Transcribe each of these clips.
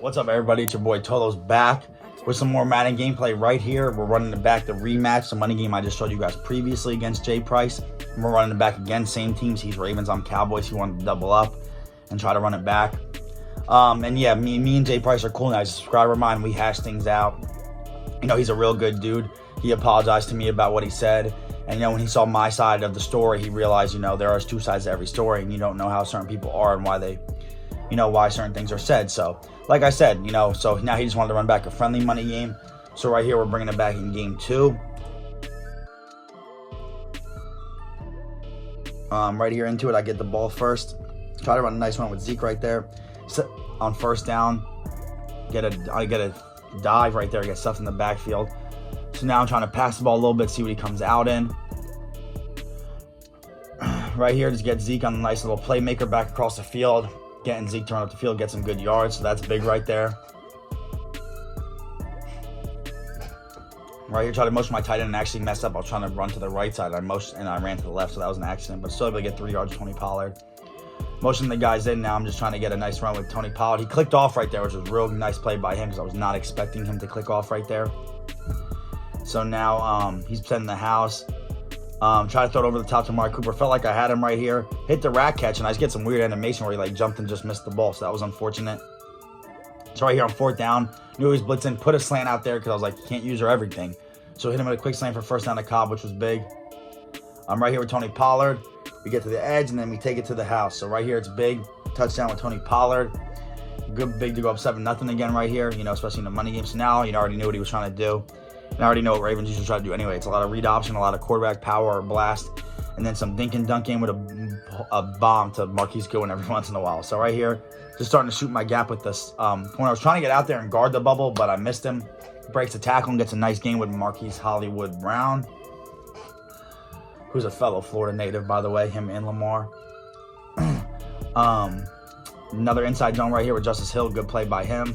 What's up, everybody? It's your boy Tolo's back with some more Madden gameplay right here. We're running it back the rematch, the money game I just showed you guys previously against Jay Price. And we're running it back again, same teams. He's Ravens, I'm Cowboys. He wanted to double up and try to run it back. And yeah, me and Jay Price are cool now. He's a subscriber of mine. We hash things out. You know, he's a real good dude. He apologized to me about what he said. And, you know, when he saw my side of the story, he realized, you know, there are two sides to every story, and you don't know how certain people are and why they, you know, why certain things are said. So, like I said, you know, so now he just wanted to run back a friendly money game. So right here, we're bringing it back in game 2. Right here into it, I get the ball first. Try to run a nice one with Zeke right there. Sit on first down. I get a dive right there. Get stuff in the backfield. So now I'm trying to pass the ball a little bit, see what he comes out in. Right here, just get Zeke on a nice little playmaker back across the field. Getting Zeke to run up the field, get some good yards. So that's big right there. Right here, try to motion my tight end and actually messed up. I was trying to run to the right side. I ran to the left, so that was an accident. But still able to get 3 yards with Tony Pollard. Motioning the guys in. Now I'm just trying to get a nice run with Tony Pollard. He clicked off right there, which was a real nice play by him because I was not expecting him to click off right there. So now he's sending the house. Try to throw it over the top to Mark Cooper. Felt like I had him right here. Hit the rack catch, and I just get some weird animation where he like jumped and just missed the ball. So that was unfortunate. So right here on 4th down, knew he was blitzing. Put a slant out there because I was like, you can't use her everything. So hit him with a quick slant for first down to Cobb, which was big. I'm right here with Tony Pollard. We get to the edge, and then we take it to the house. So right here, it's big. Touchdown with Tony Pollard. Good big to go up 7-0 again right here, you know, especially in the money game. So now you already knew what he was trying to do. And I already know what Ravens usually try to do anyway. It's a lot of read option, a lot of quarterback power or blast, and then some dink and dunk game with a bomb to Marquise Goodwin every once in a while. So right here, just starting to shoot my gap with this corner. I was trying to get out there and guard the bubble, but I missed him. Breaks the tackle and gets a nice game with Marquise Hollywood Brown, who's a fellow Florida native, by the way, him and Lamar. Another inside zone right here with Justice Hill. Good play by him.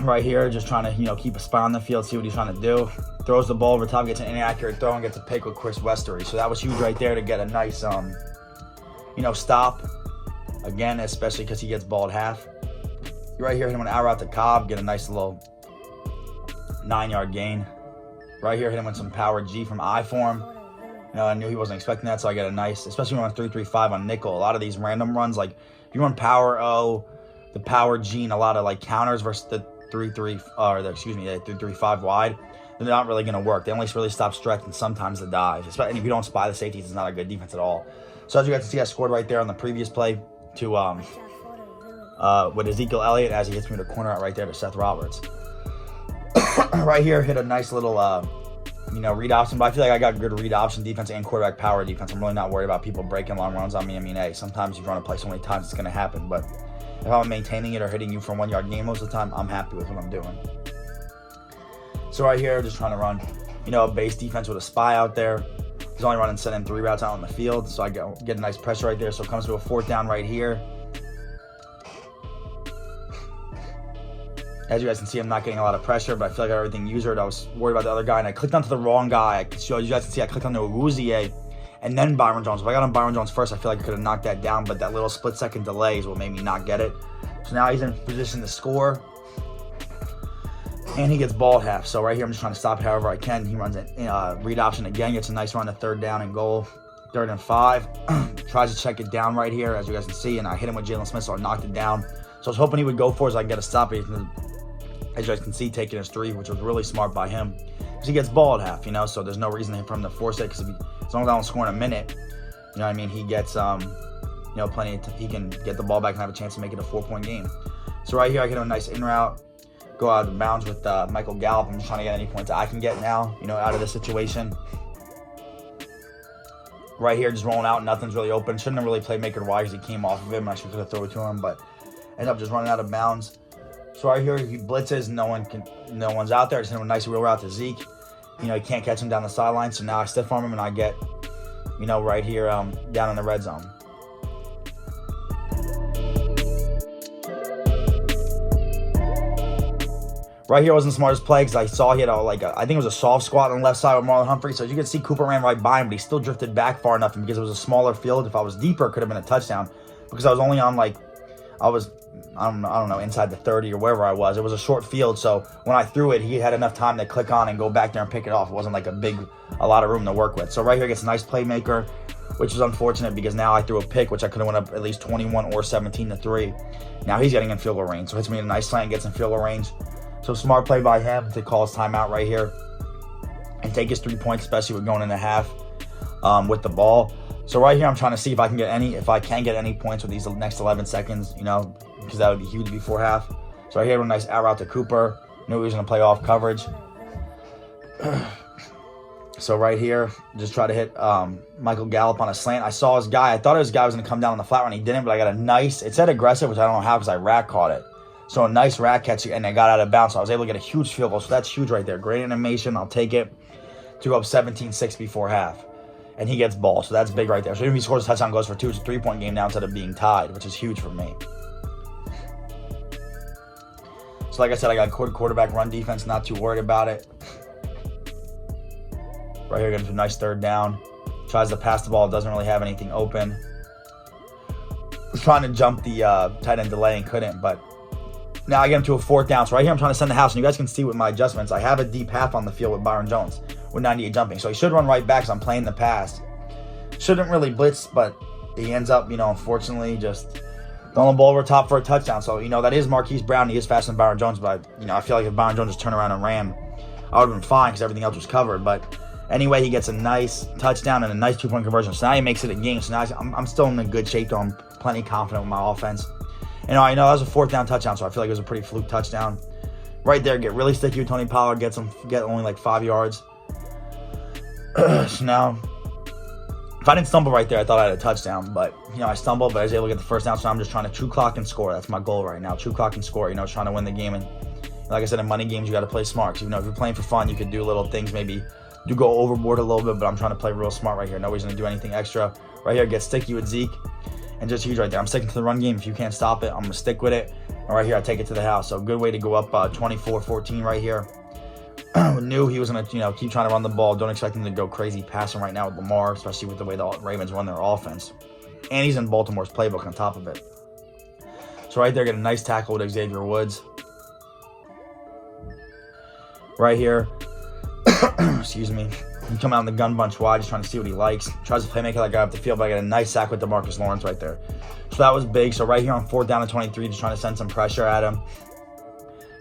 Right here, just trying to, you know, keep a spy on the field, see what he's trying to do. Throws the ball over top, gets an inaccurate throw, and gets a pick with Chris Westery. So that was huge right there to get a nice, you know, stop. Again, especially because he gets ball at half. Right here, hit him an out route to Cobb, get a nice little 9-yard gain. Right here, hit him with some power G from I form. You know, I knew he wasn't expecting that, so I get a nice, especially when I'm 3-3-5 on nickel. A lot of these random runs, like if you run power O, the power G, and a lot of like counters versus the 3-3-5 wide, they're not really going to work. They only really stop stretch and sometimes the dive. Especially if you don't spy the safeties, it's not a good defense at all. So as you guys can see, I scored right there on the previous play to with Ezekiel Elliott as he hits me to corner out right there to Seth Roberts. Right here, hit a nice little you know, read option, but I feel like I got good read option defense and quarterback power defense. I'm really not worried about people breaking long runs on me. I mean, hey, sometimes you run a play so many times it's going to happen, but if I'm maintaining it or hitting you for 1-yard gain most of the time, I'm happy with what I'm doing. So right here, just trying to run, you know, a base defense with a spy out there. He's only running 7-3 routes out on the field, so I get a nice pressure right there. So it comes to a 4th down right here. As you guys can see, I'm not getting a lot of pressure, but I feel like I got everything usered. I was worried about the other guy, and I clicked onto the wrong guy. So you guys can see, I clicked onto Awuzie and then Byron Jones. If I got on Byron Jones first, I feel like I could have knocked that down, but that little split-second delay is what made me not get it. So now he's in position to score, and he gets ball at half. So right here, I'm just trying to stop it however I can. He runs a read option again, gets a nice run to 3rd down and goal. 3rd and 5. Tries to check it down right here, as you guys can see, and I hit him with Jalen Smith, so I knocked it down. So I was hoping he would go for it so I can get a stop. As you guys can see, taking his 3, which was really smart by him. Because he gets ball at half, you know, so there's no reason for him to force it. Because as long as I don't score in a minute, you know what I mean, he gets, you know, he can get the ball back and have a chance to make it a 4-point game. So right here, I get a nice in route, go out of bounds with Michael Gallup. I'm just trying to get any points I can get now, you know, out of this situation. Right here, just rolling out, nothing's really open. Shouldn't have really played maker wide because he came off of him. I should have thrown it to him, but ended up just running out of bounds. So right here, he blitzes, no one's out there. Just hit him a nice wheel route to Zeke. You know, he can't catch him down the sideline, so now I stiff arm him and I get, you know, right here down in the red zone. Right here wasn't the smartest play because I saw he had I think it was a soft squat on the left side with Marlon Humphrey. So as you can see, Cooper ran right by him, but he still drifted back far enough. And because it was a smaller field, if I was deeper, it could have been a touchdown. Because I was only on I was I don't know, inside the 30 or wherever I was. It was a short field, so when I threw it, he had enough time to click on and go back there and pick it off. It wasn't like a lot of room to work with. So right here gets a nice playmaker, which is unfortunate because now I threw a pick, which I could have went up at least 21 or 17-3. Now he's getting in field goal range, so hits me in a nice slant, gets in field goal range. So smart play by him to call his timeout right here and take his 3 points, especially with going in a half with the ball. So right here, I'm trying to see if I can get any points with these next 11 seconds, because that would be huge before half. So right here, a nice out route to Cooper. Knew he was going to play off coverage. So right here, just try to hit Michael Gallup on a slant. I saw his guy. I thought his guy was going to come down on the flat run. He didn't, but I got a nice, it said aggressive, which I don't know how because I rack caught it. So a nice rack catch, and I got out of bounds. So I was able to get a huge field goal. So that's huge right there. Great animation. I'll take it to go up 17-6 before half. And he gets ball, so that's big right there. So even if he scores a touchdown, goes for 2, it's a 3-point game now instead of being tied, which is huge for me. So like I said, I got quarterback run defense, not too worried about it. Right here, getting a nice third down. Tries to pass the ball, doesn't really have anything open. Was trying to jump the tight end delay and couldn't, but now I get him to a 4th down. So right here, I'm trying to send the house, and you guys can see with my adjustments, I have a deep half on the field with Byron Jones with 98 jumping. So he should run right back because I'm playing the pass. Shouldn't really blitz, but he ends up, unfortunately, just throwing the ball over top for a touchdown. So, that is Marquise Brown. He is faster than Byron Jones, but, I feel like if Byron Jones just turned around and ran, I would have been fine because everything else was covered. But anyway, he gets a nice touchdown and a nice 2-point conversion. So now he makes it a game. So now I'm still in a good shape, though. I'm plenty confident with my offense. And I know that was a 4th down touchdown, so I feel like it was a pretty fluke touchdown. Right there, get really sticky with Tony Pollard, get only like 5 yards. So now, if I didn't stumble right there, I thought I had a touchdown. But, I stumbled, but I was able to get the 1st down. So I'm just trying to true clock and score. That's my goal right now. True clock and score, trying to win the game. And like I said, in money games, you got to play smart. So, if you're playing for fun, you could do little things, maybe do go overboard a little bit. But I'm trying to play real smart right here. Nobody's going to do anything extra. Right here, get sticky with Zeke. And just huge right there. I'm sticking to the run game. If you can't stop it, I'm going to stick with it. And right here, I take it to the house. So good way to go up 24-14 right here. Knew he was going to, keep trying to run the ball. Don't expect him to go crazy passing right now with Lamar, especially with the way the Ravens run their offense. And he's in Baltimore's playbook on top of it. So right there, get a nice tackle with Xavier Woods. Right here. Excuse me. He come out in the gun bunch wide, just trying to see what he likes. Tries to play make that guy up the field, but I got a nice sack with DeMarcus Lawrence right there. So that was big. So right here on 4th down and 23, just trying to send some pressure at him.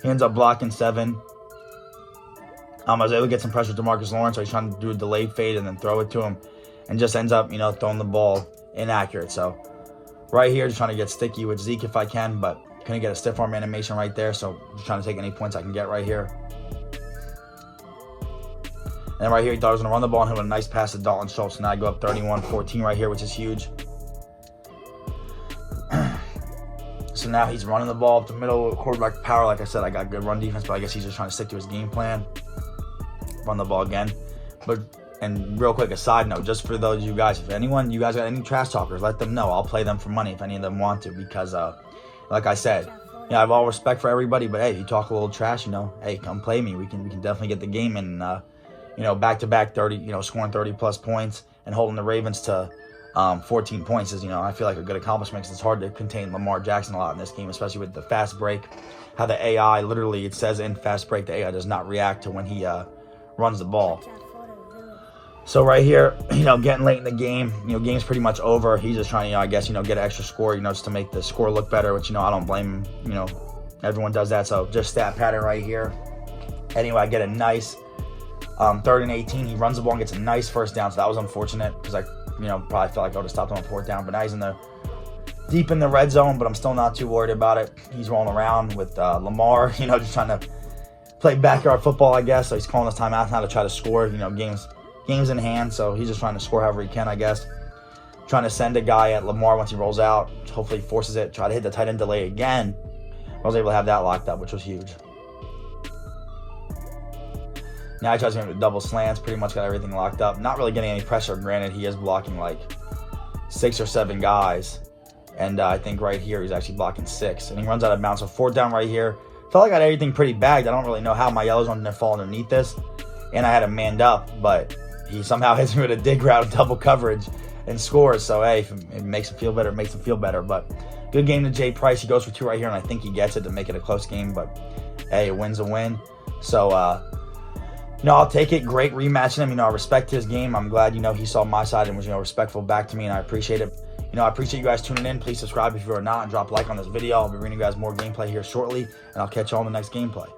He ends up blocking 7. I was able to get some pressure with DeMarcus Lawrence, so he's trying to do a delayed fade and then throw it to him. And just ends up, throwing the ball inaccurate. So right here, just trying to get sticky with Zeke if I can, but couldn't get a stiff arm animation right there. So just trying to take any points I can get right here. And then right here, he thought he was going to run the ball and hit a nice pass to Dalton Schultz. So now I go up 31-14 right here, which is huge. So now he's running the ball up the middle, quarterback power. Like I said, I got good run defense, but I guess he's just trying to stick to his game plan. Run the ball again. And real quick, a side note, just for those of you guys, if you guys got any trash talkers, let them know. I'll play them for money if any of them want to, because like I said, I have all respect for everybody, but hey, you talk a little trash, hey, come play me. We can definitely get the game in, back-to-back 30, scoring 30-plus points and holding the Ravens to 14 points is, I feel like a good accomplishment because it's hard to contain Lamar Jackson a lot in this game, especially with the fast break. How the AI, literally, it says in fast break, the AI does not react to when he runs the ball. So right here, getting late in the game, game's pretty much over. He's just trying to, get an extra score, just to make the score look better, which, I don't blame him. Everyone does that. So just stat pattern right here. Anyway, I get a nice 3rd and 18. He runs the ball and gets a nice 1st down. So that was unfortunate because I, probably felt like I would have stopped him on 4th down. But now he's deep in the red zone, but I'm still not too worried about it. He's rolling around with Lamar, just trying to play backyard football, I guess. So he's calling his timeout now to try to score, games in hand, so he's just trying to score however he can, I guess. Trying to send a guy at Lamar once he rolls out. Hopefully he forces it. Try to hit the tight end delay again. I was able to have that locked up, which was huge. Now he tries to hit double slants. Pretty much got everything locked up. Not really getting any pressure. Granted, he is blocking like 6 or 7 guys. And I think right here he's actually blocking 6. And he runs out of bounds. So 4th down right here. Felt like I had everything pretty bagged. I don't really know how my yellows one didn't fall underneath this. And I had him manned up, but he somehow hits me with a dig route of double coverage. and scores. So, hey, if it makes him feel better, it makes him feel better. But good game to Jay Price. He goes for 2 right here, and I think he gets it to make it a close game. But, hey, a win's a win. So, I'll take it. Great rematching him. I respect his game. I'm glad, he saw my side and was, respectful back to me, and I appreciate it. I appreciate you guys tuning in. Please subscribe if you are not, and drop a like on this video. I'll be bringing you guys more gameplay here shortly, and I'll catch you all in the next gameplay.